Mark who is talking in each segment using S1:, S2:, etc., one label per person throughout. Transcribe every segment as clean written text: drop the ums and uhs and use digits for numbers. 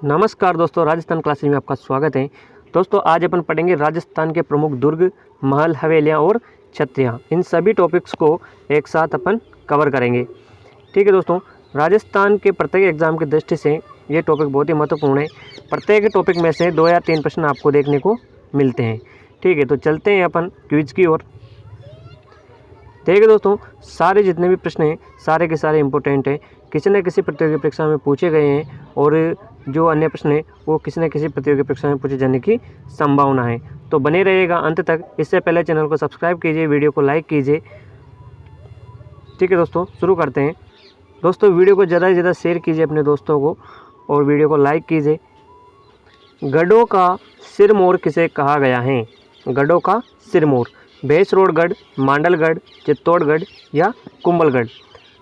S1: नमस्कार दोस्तों, राजस्थान क्लासेस में आपका स्वागत है। दोस्तों आज अपन पढ़ेंगे राजस्थान के प्रमुख दुर्ग, महल, हवेलियाँ और छत्रियाँ। इन सभी टॉपिक्स को एक साथ अपन कवर करेंगे। ठीक है दोस्तों, राजस्थान के प्रत्येक एग्जाम की दृष्टि से ये टॉपिक बहुत ही महत्वपूर्ण है। प्रत्येक टॉपिक में से 2 या 3 प्रश्न आपको देखने को मिलते हैं। ठीक है, तो चलते हैं अपन क्विज की ओर। देखिए दोस्तों, सारे जितने भी प्रश्न हैं सारे के सारे इम्पोर्टेंट हैं, किसी न किसी प्रतियोगी परीक्षा में पूछे गए हैं और जो अन्य प्रश्न है वो किसी न किसी प्रतियोगी परीक्षा में पूछे जाने की संभावना है। तो बने रहिएगा अंत तक। इससे पहले चैनल को सब्सक्राइब कीजिए, वीडियो को लाइक कीजिए। ठीक है दोस्तों, शुरू करते हैं। दोस्तों वीडियो को ज़्यादा से ज़्यादा शेयर कीजिए अपने दोस्तों को और वीडियो को लाइक कीजिए। गढ़ों का सिरमौर किसे कहा गया है? गढ़ों का सिरमौर भैंसरोडगढ़, मांडलगढ़, चित्तौड़गढ़ या कुंभलगढ़।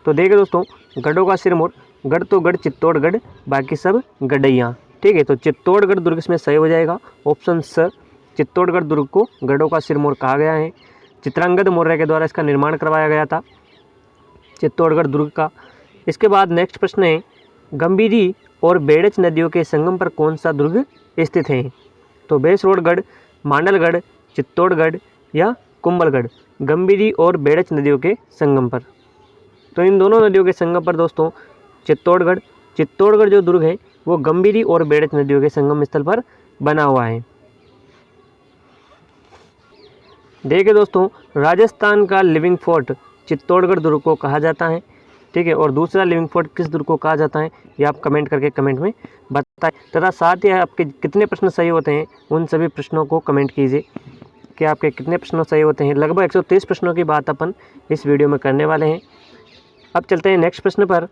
S1: तो देखिए दोस्तों, गढ़ों का सिरमौर, गढ़ तो गढ़, चित्तौड़गढ़, बाकी सब गढ़ैया। ठीक है, तो चित्तौड़गढ़ दुर्ग इसमें सही हो जाएगा, ऑप्शन स। चित्तौड़गढ़ दुर्ग को गढ़ों का सिरमौर कहा गया है। चित्रांगद मौर्य के द्वारा इसका निर्माण करवाया गया था, चित्तौड़गढ़ दुर्ग का। इसके बाद नेक्स्ट प्रश्न है, गंभीरी और बेड़च नदियों के संगम पर कौन सा दुर्ग स्थित है? तो भैंसरोडगढ़, मांडलगढ़, चित्तौड़गढ़ या कुंभलगढ़। गंभीरी और बेड़च नदियों के संगम पर, तो इन दोनों नदियों के संगम पर दोस्तों चित्तौड़गढ़ जो दुर्ग है वो गंभीरी और बेड़च नदियों के संगम स्थल पर बना हुआ है। देखिए दोस्तों, राजस्थान का लिविंग फोर्ट चित्तौड़गढ़ दुर्ग को कहा जाता है। ठीक है, और दूसरा लिविंग फोर्ट किस दुर्ग को कहा जाता है ये आप कमेंट करके कमेंट में बताएं, तथा साथ ही आपके कितने प्रश्न सही होते हैं उन सभी प्रश्नों को कमेंट कीजिए कि आपके कितने प्रश्न सही होते हैं। लगभग 123 प्रश्नों की बात अपन इस वीडियो में करने वाले हैं। अब चलते हैं नेक्स्ट प्रश्न पर।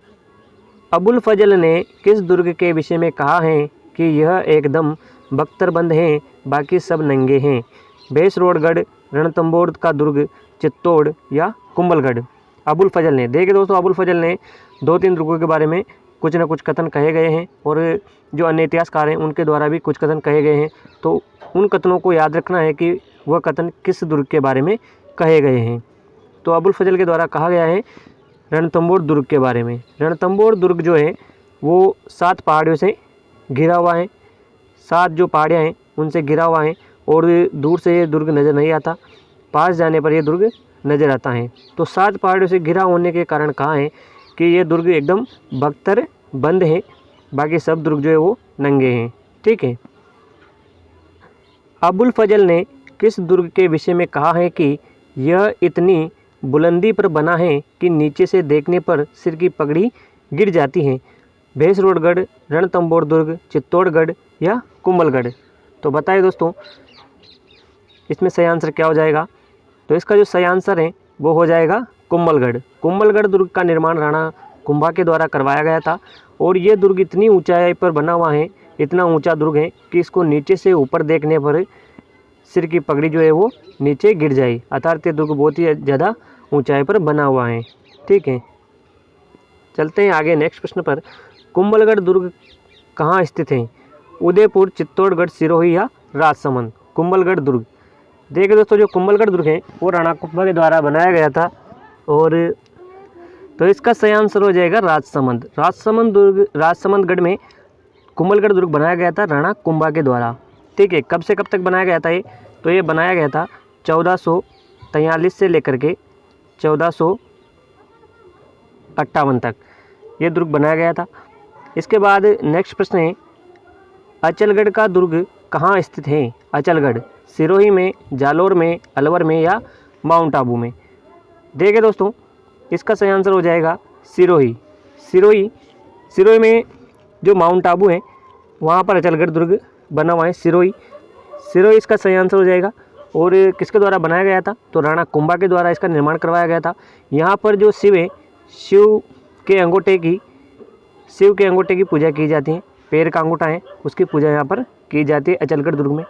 S1: अबुल फजल ने किस दुर्ग के विषय में कहा है कि यह एकदम बख्तरबंद है, बाकी सब नंगे हैं? भैंसरोडगढ़, रणथंभौर का दुर्ग, चित्तौड़ या कुंभलगढ़। अबुल फजल ने, देखिए दोस्तों, अबुल फजल ने 2-3 दुर्गों के बारे में कुछ न कुछ कथन कहे गए हैं और जो अन्य इतिहासकार हैं उनके द्वारा भी कुछ कथन कहे गए हैं। तो उन कथनों को याद रखना है कि वह कथन किस दुर्ग के बारे में कहे गए हैं। तो अबुल फजल के द्वारा कहा गया है रणथंभौर दुर्ग के बारे में। रणथंभौर दुर्ग जो है वो 7 पहाड़ियों से घिरा हुआ है, 7 जो पहाड़ियाँ हैं उनसे घिरा हुआ है और दूर से ये दुर्ग नज़र नहीं आता, पास जाने पर यह दुर्ग नज़र आता है। तो 7 पहाड़ियों से घिरा होने के कारण कहा है कि ये दुर्ग एकदम बख्तर बंद है, बाकी सब दुर्ग जो है वो नंगे हैं। ठीक है, अबुल फजल ने किस दुर्ग के विषय में कहा है कि यह इतनी बुलंदी पर बना है कि नीचे से देखने पर सिर की पगड़ी गिर जाती है? भैंसरोडगढ़, रणथंभौर दुर्ग, चित्तौड़गढ़ या कुंभलगढ़। तो बताइए दोस्तों, इसमें सही आंसर क्या हो जाएगा? तो इसका जो सही आंसर है वो हो जाएगा कुंभलगढ़। कुंभलगढ़ दुर्ग का निर्माण राणा कुंभा के द्वारा करवाया गया था और ये दुर्ग इतनी ऊंचाई पर बना हुआ है, इतना ऊंचा दुर्ग है कि इसको नीचे से ऊपर देखने पर सिर की पगड़ी जो है वो नीचे गिर जाए। अर्थात ये दुर्ग बहुत ही ज़्यादा ऊंचाई पर बना हुआ है। ठीक है, चलते हैं आगे नेक्स्ट प्रश्न पर। कुंभलगढ़ दुर्ग कहाँ स्थित है? उदयपुर, चित्तौड़गढ़, सिरोही या राजसमंद। कुंभलगढ़ दुर्ग, देखिए दोस्तों, जो कुंभलगढ़ दुर्ग है वो राणा कुंभा के द्वारा बनाया गया था और तो इसका सही आंसर हो जाएगा राजसमंद। राजसमंदगढ़ में कुंभलगढ़ दुर्ग बनाया गया था राणा कुंभा के द्वारा। ठीक है, कब से कब तक बनाया गया था ये? तो ये बनाया गया था 1443 से लेकर के 1458 तक ये दुर्ग बनाया गया था। इसके बाद नेक्स्ट प्रश्न है, अचलगढ़ का दुर्ग कहाँ स्थित है? अचलगढ़ सिरोही में, जालौर में, अलवर में या माउंट आबू में। देखिए दोस्तों, इसका सही आंसर हो जाएगा सिरोही। सिरोही में जो माउंट आबू है वहाँ पर अचलगढ़ दुर्ग बना हुआ है। सिरोही इसका सही आंसर हो जाएगा। और किसके द्वारा बनाया गया था? तो राणा कुंभा के द्वारा इसका निर्माण करवाया गया था। यहाँ पर जो शिव है, शिव के अंगूठे की पूजा की जाती है। पैर का अंगूठा है उसकी पूजा यहाँ पर की जाती है अचलगढ़ दुर्ग में।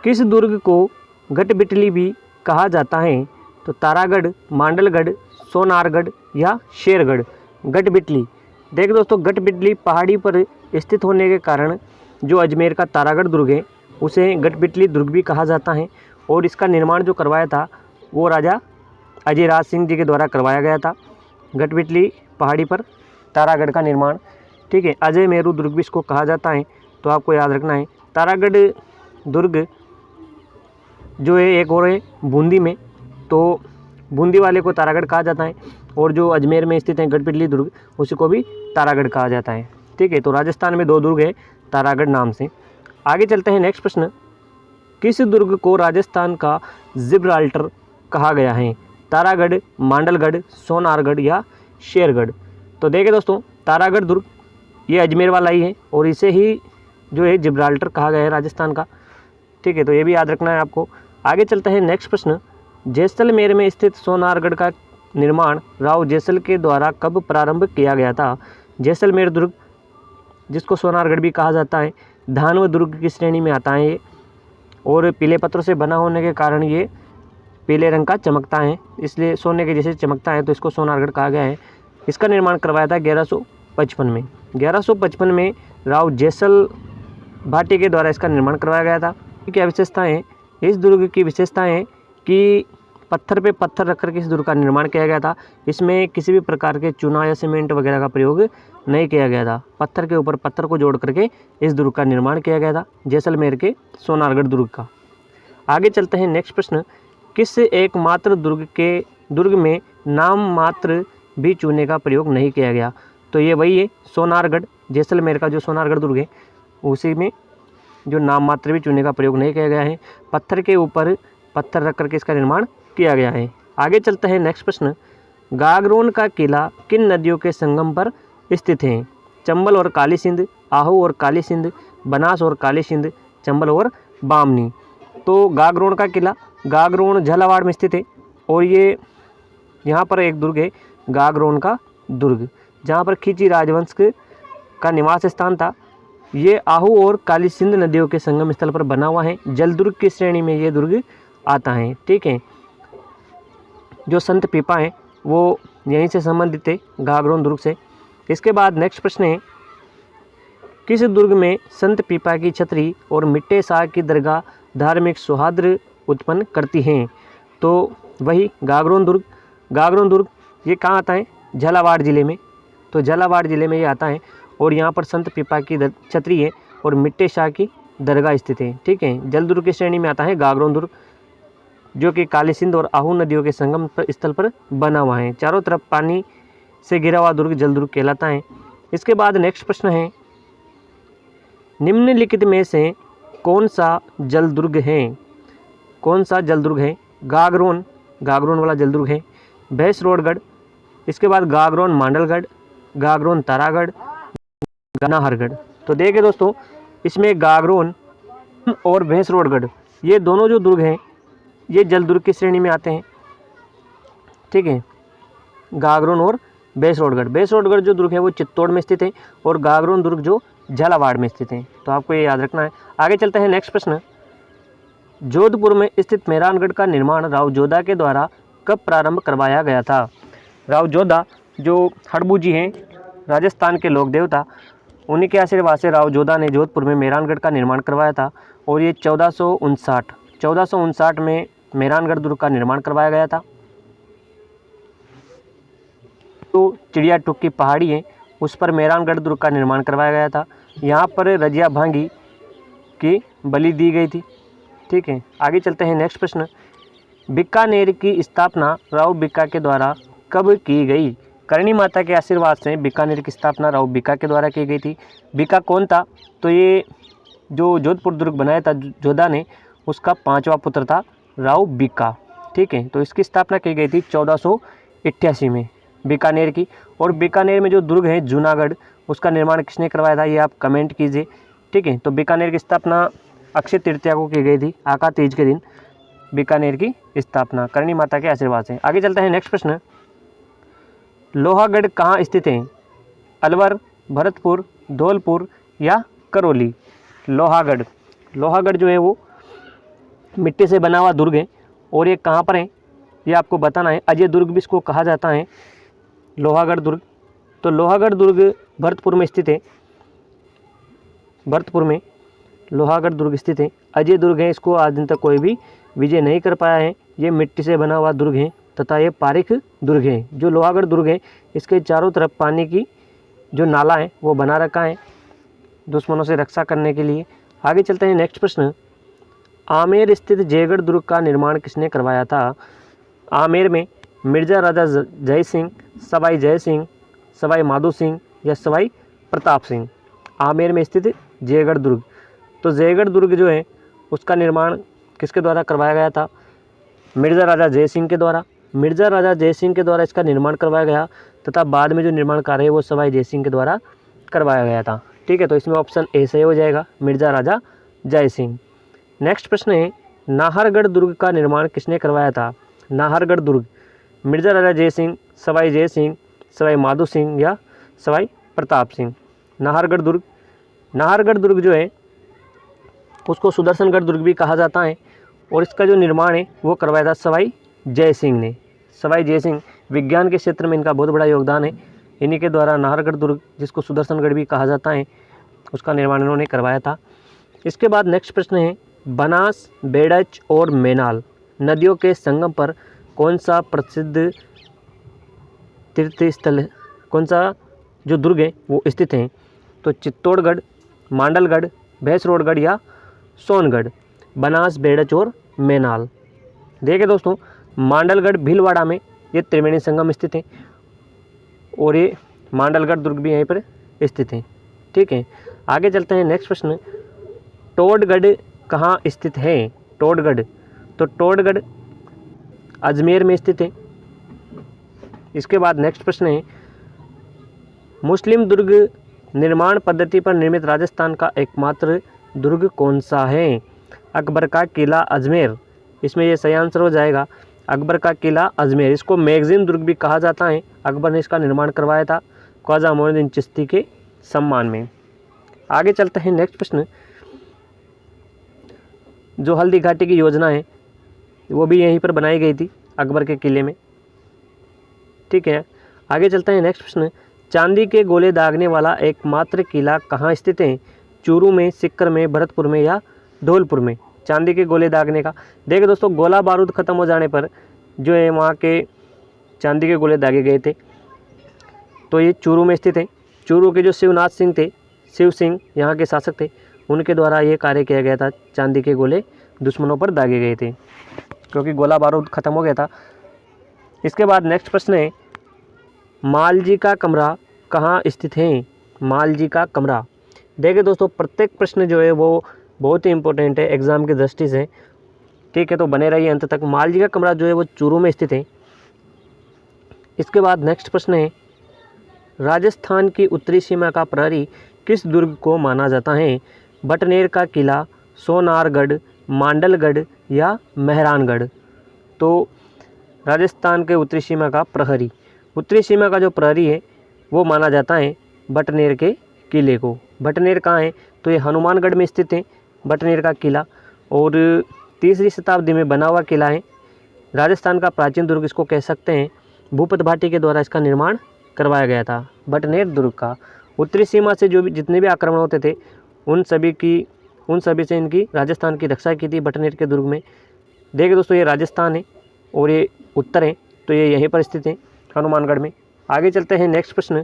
S1: किस दुर्ग को गटबिटली भी कहा जाता है? तो तारागढ़, मांडलगढ़, सोनारगढ़ या शेरगढ़। गटबिटली, देखिए दोस्तों, गटबिटली पहाड़ी पर स्थित होने के कारण जो अजमेर का तारागढ़ दुर्ग है उसे गटबिटली दुर्ग भी कहा जाता है और इसका निर्माण जो करवाया था वो राजा अजयराज सिंह जी के द्वारा करवाया गया था। गटबिटली पहाड़ी पर तारागढ़ का निर्माण ठीक है। अजय मेरू दुर्ग भी इसको कहा जाता है, तो आपको याद रखना है। तारागढ़ दुर्ग जो है एक और है बूंदी में, तो बूंदी वाले को तारागढ़ कहा जाता है, और जो अजमेर में स्थित है गढ़पिटली दुर्ग, उसी को भी तारागढ़ कहा जाता है, ठीक है। तो राजस्थान में 2 दुर्ग है तारागढ़ नाम से। आगे चलते हैं नेक्स्ट प्रश्न, किस दुर्ग को राजस्थान का जिब्राल्टर कहा गया है? तारागढ़, मांडलगढ़, सोनारगढ़ या शेरगढ़? तो देखिए दोस्तों, तारागढ़ दुर्ग ये अजमेर वाला ही है, और इसे ही जो है जिब्राल्टर कहा गया है राजस्थान का, ठीक है। तो ये भी याद रखना है आपको। आगे चलते हैं नेक्स्ट प्रश्न, जैसलमेर में स्थित सोनारगढ़ का निर्माण राव जैसल के द्वारा कब प्रारंभ किया गया था? जैसलमेर दुर्ग, जिसको सोनारगढ़ भी कहा जाता है, धानव दुर्ग की श्रेणी में आता है ये, और पीले पत्थरों से बना होने के कारण ये पीले रंग का चमकता है, इसलिए सोने के जैसे चमकता है, तो इसको सोनारगढ़ कहा गया है। इसका निर्माण करवाया था 1155 में। 1155 में राव जैसल भाटी के द्वारा इसका निर्माण करवाया गया था। क्या विशेषताएँ? इस दुर्ग की विशेषताएँ कि पत्थर पे पत्थर रखकर के इस दुर्ग का निर्माण किया गया था। इसमें किसी भी प्रकार के चूना या सीमेंट वगैरह का प्रयोग नहीं किया गया था। पत्थर के ऊपर पत्थर को जोड़ करके इस दुर्ग का निर्माण किया गया था, जैसलमेर के सोनारगढ़ दुर्ग का। आगे चलते हैं नेक्स्ट प्रश्न, किस एकमात्र दुर्ग में नाम मात्र भी चूने का प्रयोग नहीं किया गया? तो ये वही है सोनारगढ़, जैसलमेर का जो सोनारगढ़ दुर्ग है, उसी में जो नाम मात्र भी चूने का प्रयोग नहीं किया गया है। पत्थर के ऊपर पत्थर रख करके इसका निर्माण किया गया है। आगे चलते हैं नेक्स्ट प्रश्न, गागरोन का किला किन नदियों के संगम पर स्थित है? चंबल और काली सिंध, आहू और काली सिंध, बनास और काली सिंध, चंबल और बामनी? तो गागरोन का किला गागरोन झालावाड़ में स्थित है, और ये यहाँ पर एक दुर्ग है गागरोन का दुर्ग, जहाँ पर खिची राजवंश का निवास स्थान था। ये आहू और काली सिंध नदियों के संगम स्थल पर बना हुआ है। जल दुर्ग की श्रेणी में ये दुर्ग आता है, ठीक है। जो संत पीपा है वो यहीं से संबंधित है, गागरोन दुर्ग से। इसके बाद नेक्स्ट प्रश्न है, किस दुर्ग में संत पीपा की छतरी और मिट्टे शाह की दरगाह धार्मिक सौहार्द उत्पन्न करती हैं? तो वही गागरोन दुर्ग। गागरोन दुर्ग ये कहाँ आता है? झालावाड़ ज़िले में। तो झालावाड़ ज़िले में ये आता है, और यहाँ पर संत पीपा की छतरी है और मिट्टे शाह की दरगाह स्थित है, ठीक है। जल दुर्ग की श्रेणी में आता है गागरोन दुर्ग, जो कि काली सिंध और आहू नदियों के संगम स्थल पर बना हुआ है। चारों तरफ पानी से घिरा हुआ दुर्ग जल दुर्ग कहलाता है। इसके बाद नेक्स्ट प्रश्न है, निम्नलिखित में से कौन सा जल दुर्ग है? कौन सा जल दुर्ग है? गागरोन, गागरोन वाला जल दुर्ग है। भैंसरोडगढ़, इसके बाद गागरोन मांडलगढ़, गागरोन तारागढ़, नाहरगढ़। तो देखिए दोस्तों, इसमें गागरोन और भैंसरोडगढ़ ये दोनों जो दुर्ग हैं ये जल दुर्ग की श्रेणी में आते हैं, ठीक है। गागरोन और भैंसरोडगढ़। भैंसरोडगढ़ जो दुर्ग है वो चित्तौड़ में स्थित है, और गागरोन दुर्ग जो झालावाड़ में स्थित है। तो आपको ये याद रखना है। आगे चलते हैं नेक्स्ट प्रश्न, जोधपुर में स्थित मेहरानगढ़ का निर्माण राव जोधा के द्वारा कब प्रारंभ करवाया गया था? राव जोधा जो हड़बू जी हैं, राजस्थान के लोक देवता, उन्हीं के आशीर्वाद से राव जोधा ने जोधपुर में मेहरानगढ़ का निर्माण करवाया था, और ये 1459 में मेहरानगढ़ दुर्ग का निर्माण करवाया गया था। तो चिड़िया टूक की पहाड़ी है, उस पर मेहरानगढ़ दुर्ग का निर्माण करवाया गया था। यहाँ पर रजिया भांगी की बलि दी गई थी, ठीक है। आगे चलते हैं नेक्स्ट प्रश्न, बीकानेर की स्थापना राव बीका के द्वारा कब की गई? करणी माता के आशीर्वाद से बीकानेर की स्थापना राव बीका के द्वारा की गई थी। बीका कौन था? तो ये जो जोधपुर दुर्ग बनाया था जोधा ने, उसका 5वां पुत्र था राव बीका, ठीक है। तो इसकी स्थापना की गई थी 1488 में बीकानेर की। और बीकानेर में जो दुर्ग है जूनागढ़, उसका निर्माण किसने करवाया था ये आप कमेंट कीजिए, ठीक है। तो बीकानेर की स्थापना अक्षय तृतीया को की गई थी, आका तीज के दिन बीकानेर की स्थापना करणी माता के आशीर्वाद से। आगे चलते हैं नेक्स्ट प्रश्न, लोहागढ़ कहाँ स्थित है? अलवर, भरतपुर, धौलपुर या करौली? लोहागढ़, लोहागढ़ जो है वो मिट्टी से बना हुआ दुर्ग है, और ये कहाँ पर है ये आपको बताना है। अजय दुर्ग भी इसको कहा जाता है, लोहागढ़ दुर्ग। तो लोहागढ़ दुर्ग भरतपुर में स्थित है, भरतपुर में लोहागढ़ दुर्ग स्थित है। अजय दुर्ग है, इसको आज दिन तक कोई भी विजय नहीं कर पाया है। ये मिट्टी से बना हुआ दुर्ग है तथा ये पारिक दुर्ग है। जो लोहागढ़ दुर्ग है, इसके चारों तरफ पानी की जो नाला है वो बना रखा है दुश्मनों से रक्षा करने के लिए। आगे चलते हैं नेक्स्ट प्रश्न, आमेर स्थित जयगढ़ दुर्ग का निर्माण किसने करवाया था? आमेर में मिर्जा राजा जय सिंह, सवाई जय सिंह, सवाई माधो सिंह या सवाई प्रताप सिंह। आमेर में स्थित जयगढ़ दुर्ग, तो जयगढ़ दुर्ग जो है उसका निर्माण किसके द्वारा करवाया गया था? मिर्जा राजा जय सिंह के द्वारा। मिर्जा राजा जय सिंह के द्वारा इसका निर्माण करवाया गया तथा बाद में जो निर्माण कार्य है वो सवाई जय सिंह के द्वारा करवाया गया था। ठीक है, तो इसमें ऑप्शन ए सही हो जाएगा, मिर्जा राजा जय सिंह। नेक्स्ट प्रश्न है, नाहरगढ़ दुर्ग का निर्माण किसने करवाया था? नाहरगढ़ दुर्ग, मिर्जा राजा जय सिंह, सवाई जय सिंह, सवाई माधो सिंह या सवाई प्रताप सिंह। नाहरगढ़ दुर्ग, नाहरगढ़ दुर्ग जो है उसको सुदर्शनगढ़ दुर्ग भी कहा जाता है और इसका जो निर्माण है वो करवाया था सवाई जय सिंह ने। सवाई जय सिंह, विज्ञान के क्षेत्र में इनका बहुत बड़ा योगदान है। इन्हीं के द्वारा नाहरगढ़ दुर्ग, जिसको सुदर्शनगढ़ भी कहा जाता है, उसका निर्माण इन्होंने करवाया था। इसके बाद नेक्स्ट प्रश्न है, बनास, बेड़च और मेनाल नदियों के संगम पर कौन सा प्रसिद्ध तीर्थ स्थल है, कौन सा जो दुर्ग है वो स्थित हैं? तो चित्तौड़गढ़, मांडलगढ़, भैंसरोडगढ़ या सोनगढ़। बनास, बेड़च और मेनाल। देखिए दोस्तों, मांडलगढ़ भीलवाड़ा में ये त्रिवेणी संगम स्थित है और ये मांडलगढ़ दुर्ग भी यहीं पर स्थित है। ठीक है, आगे चलते हैं नेक्स्ट प्रश्न, टोडगढ़ कहाँ स्थित है? टोडगढ़, तो टोडगढ़ अजमेर में स्थित है। इसके बाद नेक्स्ट प्रश्न है, मुस्लिम दुर्ग निर्माण पद्धति पर निर्मित राजस्थान का एकमात्र दुर्ग कौन सा है? अकबर का किला अजमेर, इसमें ये सही आंसर हो जाएगा, अकबर का किला अजमेर। इसको मैगजीन दुर्ग भी कहा जाता है। अकबर ने इसका निर्माण करवाया था ख्वाजा मोइनुद्दीन चिश्ती के सम्मान में। आगे चलते हैं नेक्स्ट प्रश्न, जो हल्दी घाटी की योजना है वो भी यहीं पर बनाई गई थी अकबर के किले में। ठीक है, आगे चलते हैं नेक्स्ट प्रश्न, चांदी के गोले दागने वाला एकमात्र किला कहाँ स्थित है? चूरू में, सिक्कर में, भरतपुर में या धौलपुर में? चांदी के गोले दागने का, देखिए दोस्तों, गोला बारूद ख़त्म हो जाने पर जो है वहाँ के चांदी के गोले दागे गए थे, तो ये चूरू में स्थित है। चूरू के जो शिवनाथ सिंह थे, शिव सिंह यहाँ के शासक थे, उनके द्वारा ये कार्य किया गया था, चांदी के गोले दुश्मनों पर दागे गए थे क्योंकि गोला बारूद ख़त्म हो गया था। इसके बाद नेक्स्ट प्रश्न है, मालजी का कमरा कहाँ स्थित है? मालजी का कमरा, देखिए दोस्तों, प्रत्येक प्रश्न जो है वो बहुत ही इंपॉर्टेंट है एग्ज़ाम की दृष्टि से। ठीक है, तो बने रहिए अंत तक। मालजी का कमरा जो है वो चूरू में स्थित है। इसके बाद नेक्स्ट प्रश्न है, राजस्थान की उत्तरी सीमा का प्रहरी किस दुर्ग को माना जाता है? बटनेर का किला, सोनारगढ़, मांडलगढ़ या मेहरानगढ़? तो राजस्थान के उत्तरी सीमा का प्रहरी, उत्तरी सीमा का जो प्रहरी है वो माना जाता है बटनेर के किले को। बटनेर कहाँ है? तो ये हनुमानगढ़ में स्थित है बटनेर का किला और 3री शताब्दी में बना हुआ किला है। राजस्थान का प्राचीन दुर्ग इसको कह सकते हैं। भूपत भाटी के द्वारा इसका निर्माण करवाया गया था बटनेर दुर्ग का। उत्तरी सीमा से जो भी जितने भी आक्रमण होते थे उन सभी से इनकी राजस्थान की रक्षा की थी बटनेर के दुर्ग में। देखिए दोस्तों, ये राजस्थान है और ये उत्तर है, तो ये यहीं पर स्थित है हनुमानगढ़ में। आगे चलते हैं नेक्स्ट प्रश्न,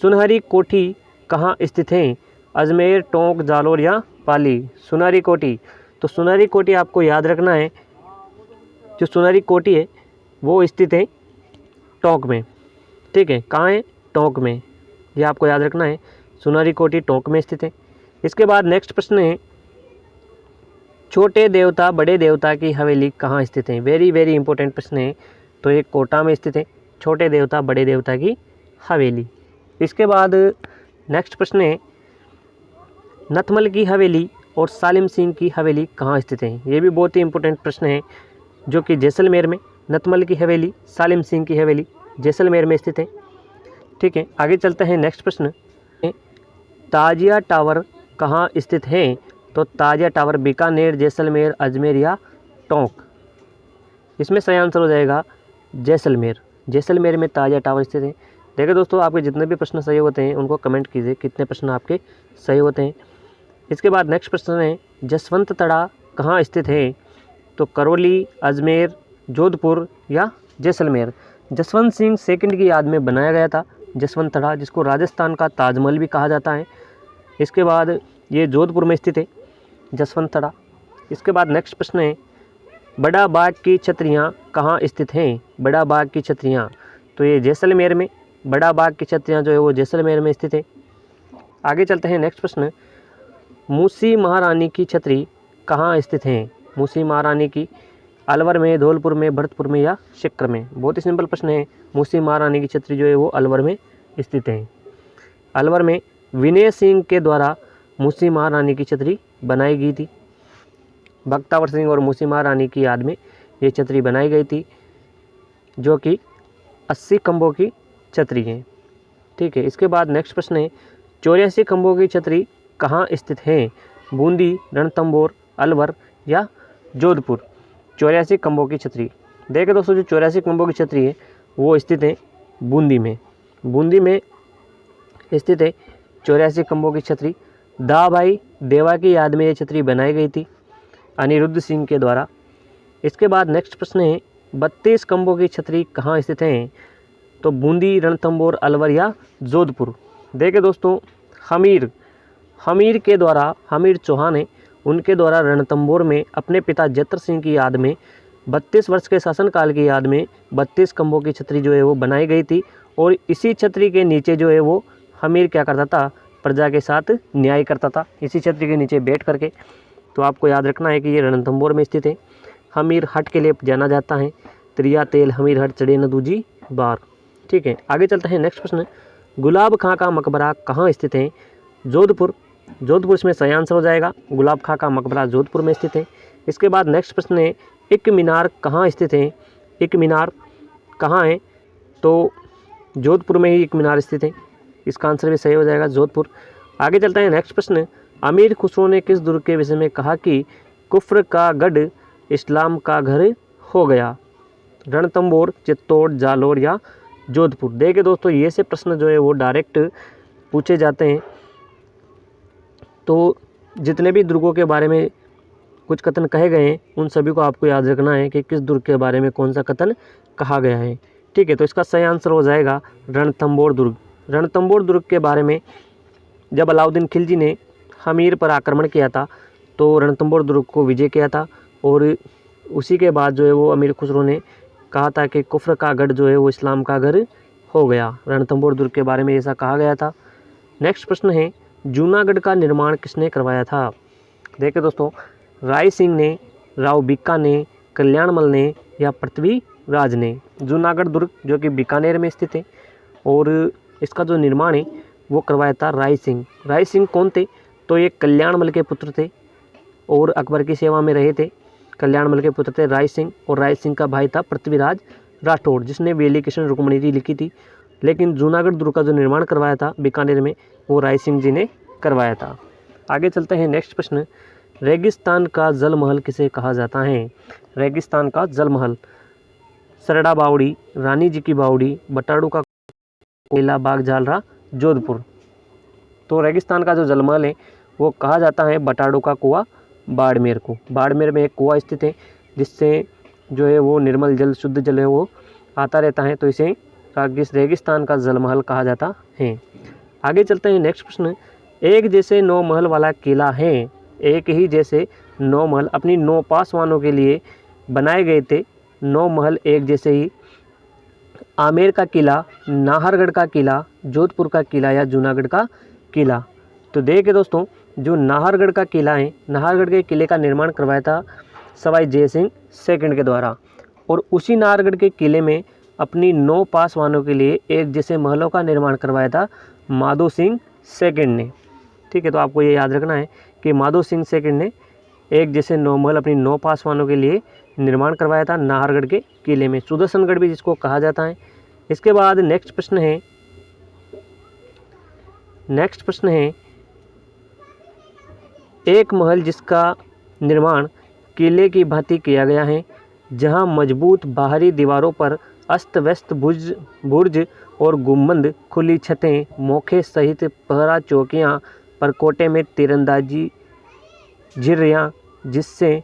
S1: सुनहरी कोठी कहाँ स्थित है? अजमेर, टोंक, जालोर या पाली? सुनहरी कोठी, तो सुनहरी कोठी आपको याद रखना है, जो सुनहरी कोठी है वो स्थित है टोंक में। ठीक है, कहाँ है? टोंक में, ये आपको याद रखना है, सुनहरी कोठी टोंक में स्थित है। इसके बाद नेक्स्ट प्रश्न है, छोटे देवता बड़े देवता की हवेली कहाँ स्थित है? वेरी वेरी इंपॉर्टेंट प्रश्न है। तो ये कोटा में स्थित है, छोटे देवता बड़े देवता की हवेली। इसके बाद नेक्स्ट प्रश्न है, नथमल की हवेली और सालिम सिंह की हवेली कहाँ स्थित है? ये भी बहुत ही इंपॉर्टेंट प्रश्न है, जो कि जैसलमेर में। नथमल की हवेली, सालिम सिंह की हवेली जैसलमेर में स्थित है। ठीक है, आगे चलते हैं नेक्स्ट प्रश्न, ताजिया टावर कहाँ स्थित है? तो ताजिया टावर बीकानेर, जैसलमेर, अजमेर या टोंक? इसमें सही आंसर हो जाएगा जैसलमेर। जैसलमेर में ताजिया टावर स्थित है। देखिए दोस्तों, आपके जितने भी प्रश्न सही होते हैं उनको कमेंट कीजिए कितने प्रश्न आपके सही होते हैं। इसके बाद नेक्स्ट प्रश्न है, जसवंत तड़ा कहाँ स्थित है? तो करौली, अजमेर, जोधपुर या जैसलमेर? जसवंत सिंह सेकंड की याद में बनाया गया था जसवंतड़ा, जिसको राजस्थान का ताजमहल भी कहा जाता है। इसके बाद ये जोधपुर में स्थित है जसवंतड़ा। इसके बाद नेक्स्ट प्रश्न है, बड़ा बाग की छतरियाँ कहाँ स्थित हैं? बड़ा बाग की छतरियाँ, तो ये जैसलमेर में, बड़ा बाग की छतरियाँ जो है वो जैसलमेर में स्थित है। आगे चलते हैं नेक्स्ट प्रश्न, मूसी महारानी की छतरी कहाँ स्थित हैं? मूसी महारानी की अलवर में, धौलपुर में, भरतपुर में या शिक्र में? बहुत ही सिंपल प्रश्न है। मूसी महारानी की छतरी जो है वो अलवर में स्थित है। अलवर में विनय सिंह के द्वारा मूसी महारानी की छतरी बनाई गई थी। बख्तावर सिंह और मूसी महारानी की याद में ये छतरी बनाई गई थी, जो कि 80 खंभों की छतरी है। ठीक है। इसके बाद नेक्स्ट प्रश्न है, 84 खंभों की छतरी कहाँ स्थित है? बूंदी, रणथंभौर, अलवर या जोधपुर? 84 खंभों की छतरी, देखिए दोस्तों, जो 84 खंभों की छतरी है वो स्थित है बूंदी में। बूंदी में स्थित है 84 खंभों की छतरी। दा भाई देवा की याद में ये छतरी बनाई गई थी अनिरुद्ध सिंह के द्वारा। इसके बाद नेक्स्ट प्रश्न है, 32 खंभों की छतरी कहाँ स्थित हैं? तो बूंदी, रणथंभौर, अलवर या जोधपुर? देखिए दोस्तों, हमीर के द्वारा, हमीर चौहान है, उनके द्वारा रणथंभौर में अपने पिता जत्र सिंह की याद में 32 वर्ष के शासनकाल की याद में 32 खंभों की छतरी जो है वो बनाई गई थी। और इसी छतरी के नीचे जो है वो हमीर क्या करता था? प्रजा के साथ न्याय करता था, इसी छतरी के नीचे बैठ करके। तो आपको याद रखना है कि ये रणथंभौर में स्थित है। हमीर हट के लिए जाना जाता है, त्रिया तेल हमीर हट चढ़े न दूजी बार। ठीक है। आगे चलते हैं नेक्स्ट प्रश्न, गुलाब खां का मकबरा कहाँ स्थित है? जोधपुर। जोधपुर इसमें सही आंसर हो जाएगा। गुलाब खां का मकबरा जोधपुर में स्थित है। इसके बाद नेक्स्ट प्रश्न है, एक मीनार कहाँ स्थित है? एक मीनार कहाँ है? तो जोधपुर में ही एक मीनार स्थित है। इसका आंसर भी सही हो जाएगा, जोधपुर। आगे चलते हैं नेक्स्ट प्रश्न, अमीर खुसरो ने किस दुर्ग के विषय में कहा कि कुफ्र का गढ़ इस्लाम का घर हो गया? रणथंभौर, चित्तौड़, जालोर या जोधपुर? देखिए दोस्तों, ये से प्रश्न जो है वो डायरेक्ट पूछे जाते हैं। तो जितने भी दुर्गों के बारे में कुछ कथन कहे गए हैं उन सभी को आपको याद रखना है कि किस दुर्ग के बारे में कौन सा कथन कहा गया है। ठीक है। तो इसका सही आंसर हो जाएगा रणथंभौर दुर्ग। रणथंभौर दुर्ग के बारे में जब अलाउद्दीन खिलजी ने हमीर पर आक्रमण किया था तो रणथंभौर दुर्ग को विजय किया था, और उसी के बाद जो है वो अमीर खुसरो ने कहा था कि कुफ्र का गढ़ जो है वो इस्लाम का घर हो गया। रणथंभौर दुर्ग के बारे में ऐसा कहा गया था। नेक्स्ट प्रश्न है, जूनागढ़ का निर्माण किसने करवाया था? देखिए दोस्तों, राय सिंह ने, राव बीका ने, कल्याणमल ने या पृथ्वीराज ने? जूनागढ़ दुर्ग जो कि बीकानेर में स्थित है, और इसका जो निर्माण है वो करवाया था राय सिंह। राय सिंह कौन थे? तो ये कल्याणमल के पुत्र थे और अकबर की सेवा में रहे थे। कल्याणमल के पुत्र थे राय सिंह, और राय सिंह का भाई था पृथ्वीराज राठौड़, जिसने वेली कृष्ण रुक्मणी लिखी थी। लेकिन जूनागढ़ दुर्ग का जो निर्माण करवाया था बीकानेर में वो राय सिंह जी ने करवाया था। आगे चलते हैं नेक्स्ट प्रश्न, रेगिस्तान का जल महल किसे कहा जाता है? रेगिस्तान का जल महल, सरड़ा बावड़ी, रानी जी की बावड़ी, बटाड़ू का कोयला बाग जालरा, जोधपुर? तो रेगिस्तान का जो जलमहल है वो कहा जाता है बटाड़ू का कुआं बाड़मेर को। बाड़मेर में एक कुआं स्थित है जिससे जो है वो निर्मल जल, शुद्ध जल है वो आता रहता है, तो इसे रेगिस्तान का जलमहल कहा जाता है। आगे चलते हैं नेक्स्ट प्रश्न, एक जैसे 9 महल वाला किला है। एक ही जैसे 9 महल अपनी 9 पासवानों के लिए बनाए गए थे। 9 महल एक जैसे ही, आमेर का किला, नाहरगढ़ का किला, जोधपुर का किला या जूनागढ़ का किला? तो देखिए दोस्तों, जो नाहरगढ़ का किला है, नाहरगढ़ के किले का निर्माण करवाया था सवाई जय सिंह सेकंड के द्वारा, और उसी नाहरगढ़ के किले में अपनी 9 पासवानों के लिए एक जैसे महलों का निर्माण करवाया था माधो सिंह सेकंड ने। ठीक है। तो आपको ये याद रखना है कि माधो सिंह सेकंड ने एक जैसे 9 महल अपनी 9 पासवानों के लिए निर्माण करवाया था नाहरगढ़ के किले में, सुदर्शनगढ़ भी जिसको कहा जाता है। इसके बाद नेक्स्ट प्रश्न है, एक महल जिसका निर्माण किले की भांति किया गया है, जहां मजबूत बाहरी दीवारों पर अस्त व्यस्त बुर्ज और गुंबद, खुली छतें, मोखे सहित पहरा चौकियां, परकोटे में तीरंदाजी झिर्रियाँ, जिससे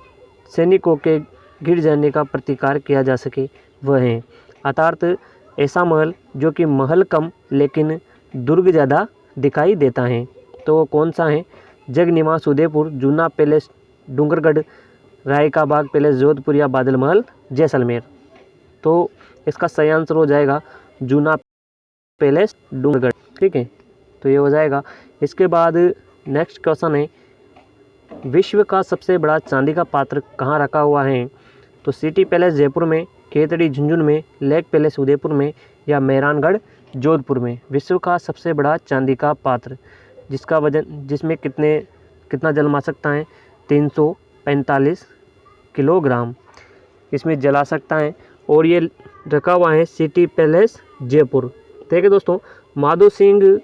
S1: सैनिकों के गिर जाने का प्रतिकार किया जा सके, वह हैं। अर्थात ऐसा महल जो कि महल कम लेकिन दुर्ग ज़्यादा दिखाई देता है, तो वो कौन सा है? जगनिवास उदयपुर, जूना पैलेस डूंगरगढ़, राय का बाग पैलेस जोधपुर या बादल महल जैसलमेर। तो इसका सही आंसर हो जाएगा जूना पैलेस डूंगरगढ़। ठीक है, तो ये हो जाएगा। इसके बाद नेक्स्ट क्वेश्चन है, विश्व का सबसे बड़ा चांदी का पात्र कहाँ रखा हुआ है? तो सिटी पैलेस जयपुर में, केतड़ी झुंझुनू में, लेक पैलेस उदयपुर में या मेहरानगढ़ जोधपुर में। विश्व का सबसे बड़ा चांदी का पात्र जिसका वजन, जिसमें कितना जल आ सकता है? 345 किलोग्राम इसमें जला सकता है, और ये रखा हुआ है सिटी पैलेस जयपुर। ठीक है दोस्तों, माधो सिंह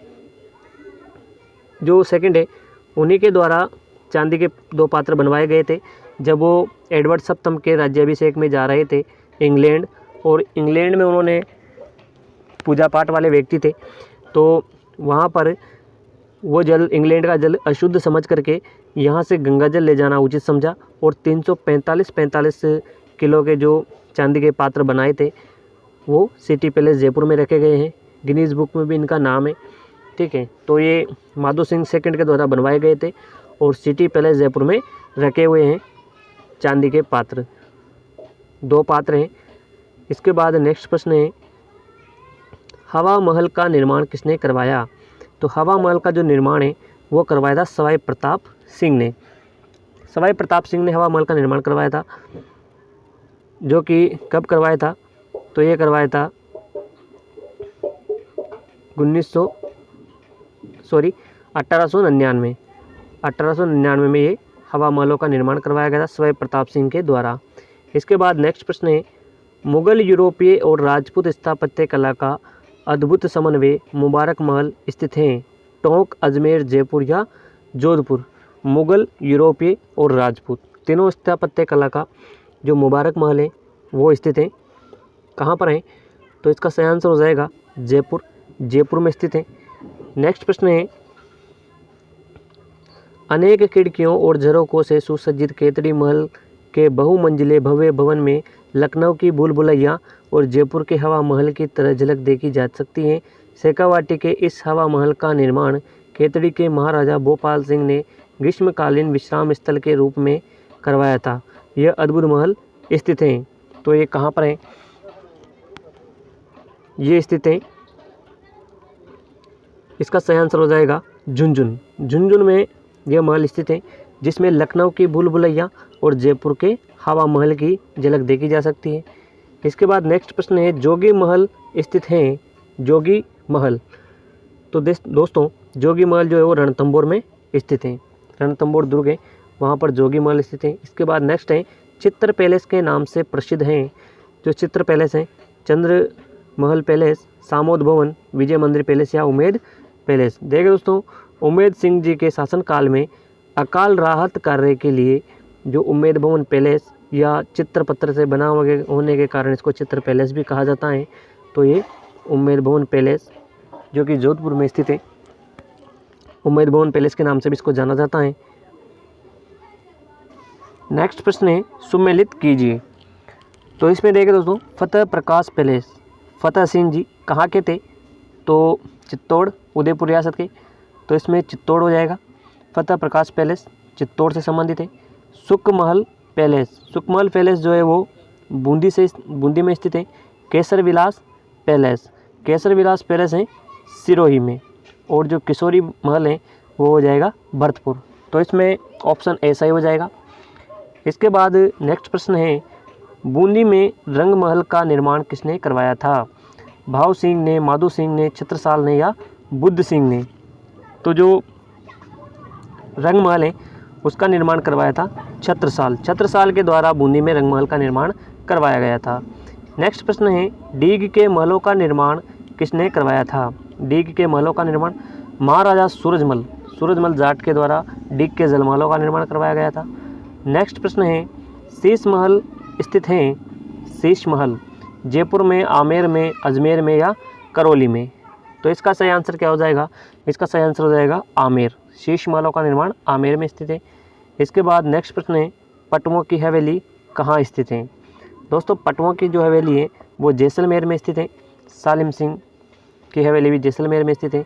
S1: जो सेकंड है, उन्हीं के द्वारा चांदी के 2 पात्र बनवाए गए थे जब वो एडवर्ड सप्तम के राज्याभिषेक में जा रहे थे इंग्लैंड, और इंग्लैंड में उन्होंने पूजा पाठ वाले व्यक्ति थे, तो वहाँ पर वो जल, इंग्लैंड का जल अशुद्ध समझ करके यहाँ से गंगा जल ले जाना उचित समझा, और 345 किलो के जो चांदी के पात्र बनाए थे वो सिटी पैलेस जयपुर में रखे गए हैं। गिनीज बुक में भी इनका नाम है। ठीक है, तो ये माधो सिंह सेकंड के द्वारा बनवाए गए थे और सिटी पैलेस जयपुर में रखे हुए हैं चांदी के पात्र। 2 पात्र हैं। इसके बाद नेक्स्ट प्रश्न है, हवा महल का निर्माण किसने करवाया? तो हवा महल का जो निर्माण है वो करवाया था सवाई प्रताप सिंह ने। सवाई प्रताप सिंह ने हवा महल का निर्माण करवाया था, जो कि कब करवाया था? तो ये करवाया था 1899 में ये हवा महलों का निर्माण करवाया गया था सवाई प्रताप सिंह के द्वारा। इसके बाद नेक्स्ट प्रश्न है, मुगल, यूरोपीय और राजपूत स्थापत्य कला का अद्भुत समन्वय मुबारक महल स्थित हैं? टोंक, अजमेर, जयपुर या जोधपुर। मुगल, यूरोपीय और राजपूत तीनों स्थापत्य कला का जो मुबारक महल है वो स्थित है, कहाँ पर है? तो इसका सही आंसर हो जाएगा जयपुर। जयपुर में स्थित है। नेक्स्ट प्रश्न है, अनेक खिड़कियों और झरोकों से सुसज्जित केतड़ी महल के बहुमंजिले भव्य भवन में लखनऊ की भूल भुलैया और जयपुर के हवा महल की तरह झलक देखी जा सकती है। शेखावाटी के इस हवा महल का निर्माण केतड़ी के महाराजा भोपाल सिंह ने ग्रीष्मकालीन विश्राम स्थल के रूप में करवाया था। यह अद्भुत महल स्थित है, तो ये कहाँ पर है? ये स्थित है, इसका सही आंसर हो जाएगा झुंझुनू। झुंझुनू में यह महल स्थित है, जिसमें लखनऊ की भूल भुलैया और जयपुर के हवा महल की झलक देखी जा सकती है। इसके बाद नेक्स्ट प्रश्न है, जोगी महल स्थित है? जोगी महल, तो दोस्तों जोगी महल जो है वो रणथंभौर में स्थित है। रणथंभौर दुर्ग है, वहाँ पर जोगी महल स्थित है। इसके बाद नेक्स्ट है, चित्र पैलेस के नाम से प्रसिद्ध हैं? जो चित्र पैलेस हैं, चंद्र महल पैलेस, सामोद भवन, विजय मंदिर पैलेस या उमेद पैलेस। देखिए दोस्तों, उमेद सिंह जी के शासनकाल में अकाल राहत कार्य के लिए जो उमेद भवन पैलेस या चित्रपत्र से बना होने के कारण इसको चित्र पैलेस भी कहा जाता है। तो ये उमेद भवन पैलेस जो कि जोधपुर में स्थित है, उमेद भवन पैलेस के नाम से भी इसको जाना जाता है। नेक्स्ट प्रश्न है, सुमेलित कीजिए। तो इसमें देखिए दोस्तों, फतेह प्रकाश पैलेस, फतेह सिंह जी कहाँ के थे? तो चित्तौड़, उदयपुर रियासत के, तो इसमें चित्तौड़ हो जाएगा। फतेह प्रकाश पैलेस चित्तौड़ से संबंधित है। सुखमहल पैलेस, सुखमहल पैलेस जो है वो बूंदी में स्थित है। केसर विलास पैलेस, केसर विलास पैलेस है सिरोही में। और जो किशोरी महल है वो हो जाएगा भरतपुर। तो इसमें ऑप्शन ए सही हो जाएगा। इसके बाद नेक्स्ट प्रश्न है, बूंदी में रंग महल का निर्माण किसने करवाया था? भाव सिंह ने, माधो सिंह ने, छत्रसाल ने या बुद्ध सिंह ने। तो जो रंग महल है उसका निर्माण करवाया था छत्रसाल के द्वारा बूंदी में रंग महल का निर्माण करवाया गया था। नेक्स्ट प्रश्न है, डीग के महलों का निर्माण किसने करवाया था? डीग के महलों का निर्माण महाराजा सूरजमल जाट के द्वारा डीग के जलमहलों का निर्माण करवाया गया था। नेक्स्ट प्रश्न है, शीश महल स्थित हैं? शीश महल जयपुर में, आमेर में, अजमेर में या करौली में। तो इसका सही आंसर क्या हो जाएगा? इसका सही आंसर हो जाएगा आमेर। शीश महलों का निर्माण आमेर में स्थित है। इसके बाद नेक्स्ट प्रश्न है, पटवों की हवेली कहाँ स्थित है? दोस्तों पटवों की जो हवेली है वो जैसलमेर में स्थित है। सालिम सिंह की हवेली भी जैसलमेर में स्थित है।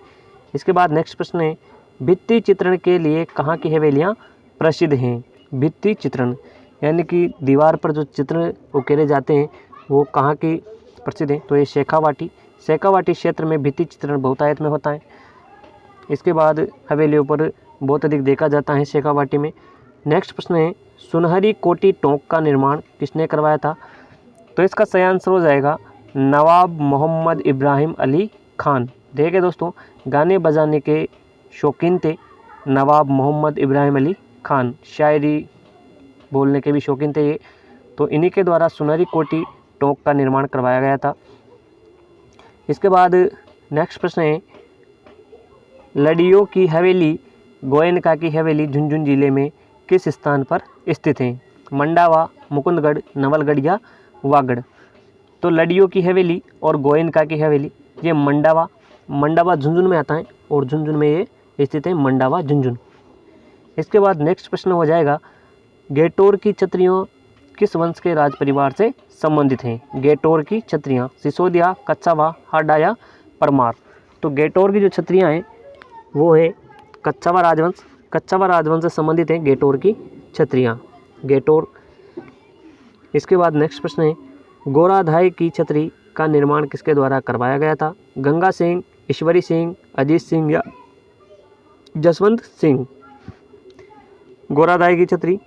S1: इसके बाद नेक्स्ट प्रश्न है, भित्ति चित्रण के लिए कहाँ की हवेलियाँ प्रसिद्ध हैं? भित्ति चित्रण यानी कि दीवार पर जो चित्र उकेरे जाते हैं वो कहाँ की प्रसिद्ध है? तो ये शेखावाटी क्षेत्र में भित्ति चित्रण बहुतायत में होता है। इसके बाद हवेलियों पर बहुत अधिक देखा जाता है शेखावाटी में। नेक्स्ट प्रश्न है, सुनहरी कोटी टोंक का निर्माण किसने करवाया था? तो इसका सही आंसर हो जाएगा नवाब मोहम्मद इब्राहिम अली खान। देखिए दोस्तों, गाने बजाने के शौकीन थे नवाब मोहम्मद इब्राहिम अली खान, शायरी बोलने के भी शौकीन थे ये, तो इन्हीं के द्वारा सुनहरी कोटी टोंक का निर्माण करवाया गया था। इसके बाद नेक्स्ट प्रश्न है, लड़ियों की हवेली गोयनका की हवेली झुंझुनू जिले में किस स्थान पर स्थित है? मंडावा, मुकुंदगढ़, नवलगढ़ या वागड़? तो लड़ियों की हवेली और गोयनका की हवेली ये मंडावा झुंझुनू में आता है और झुंझुनू में ये स्थित है, मंडावा झुंझुनू। इसके बाद नेक्स्ट प्रश्न हो जाएगा, गेटोर की छतरियों किस वंश के राज परिवार से संबंधित हैं? गेटोर की छतरियाँ सिसोदिया, कच्छावा, हाडा या परमार? तो गेटोर की जो छतरियाँ हैं वो है कच्छावा राजवंश से संबंधित हैं गेटोर की छतरियाँ, गेटोर। इसके बाद नेक्स्ट प्रश्न है, गोराधाई की छतरी का निर्माण किसके द्वारा करवाया गया था? गंगा सिंह, ईश्वरी सिंह, अजीत सिंह या जसवंत सिंह? गोराधाई की छतरी,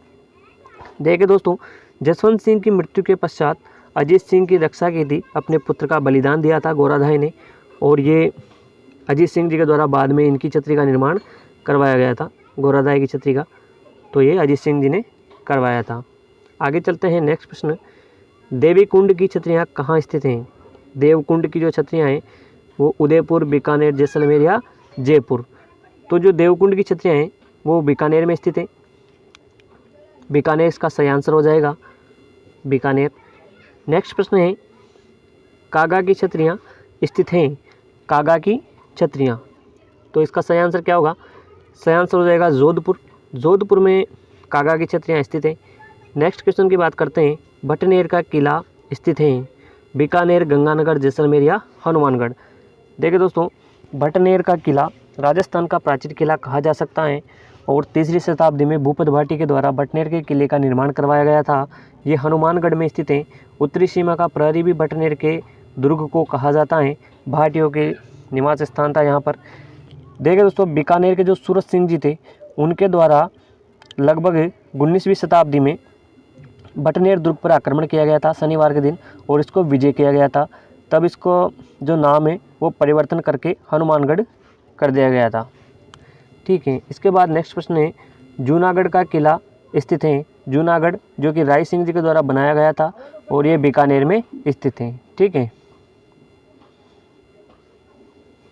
S1: देखिए दोस्तों, जसवंत सिंह की मृत्यु के पश्चात अजीत सिंह की रक्षा की थी, अपने पुत्र का बलिदान दिया था गोराधाई ने, और ये अजीत सिंह जी के द्वारा बाद में इनकी छतरी का निर्माण करवाया गया था, गोराधाई की छतरी का, तो ये अजीत सिंह जी ने करवाया था। आगे चलते हैं, नेक्स्ट प्रश्न, देवीकुंड की छतरियाँ कहाँ स्थित हैं? देवकुंड की जो छतरियाँ हैं वो उदयपुर, बीकानेर, जैसलमेर या जयपुर? तो जो देवकुंड की छतरियाँ हैं वो बीकानेर में स्थित है, बीकानेर इसका सही आंसर हो जाएगा, बीकानेर। नेक्स्ट प्रश्न है, कागा की छतरियाँ स्थित हैं? कागा की छतरियाँ, तो इसका सही आंसर क्या होगा? सही आंसर हो जाएगा जोधपुर में कागा की छतरियाँ स्थित हैं। नेक्स्ट क्वेश्चन की बात करते हैं, भटनेर का किला स्थित है? बीकानेर, गंगानगर, जैसलमेर या हनुमानगढ़? देखिए दोस्तों, भटनेर का किला राजस्थान का प्राचीन किला कहा जा सकता है और 3री शताब्दी में भूपत भाटी के द्वारा भटनेर के किले का निर्माण करवाया गया था। ये हनुमानगढ़ में स्थित है। उत्तरी सीमा का प्रहरी भी भटनेर के दुर्ग को कहा जाता है। भाटियों के निवास स्थान था यहाँ पर। देखिए दोस्तों, बीकानेर के जो सूरत सिंह जी थे उनके द्वारा लगभग 19वीं शताब्दी में भटनेर दुर्ग पर आक्रमण किया गया था शनिवार के दिन और इसको विजय किया गया था। तब इसको जो नाम है वो परिवर्तन करके हनुमानगढ़ कर दिया गया था। ठीक है। इसके बाद नेक्स्ट प्रश्न है, जूनागढ़ का किला स्थित है? जूनागढ़ जो कि राय सिंह जी के द्वारा बनाया गया था और ये बीकानेर में स्थित है। ठीक है।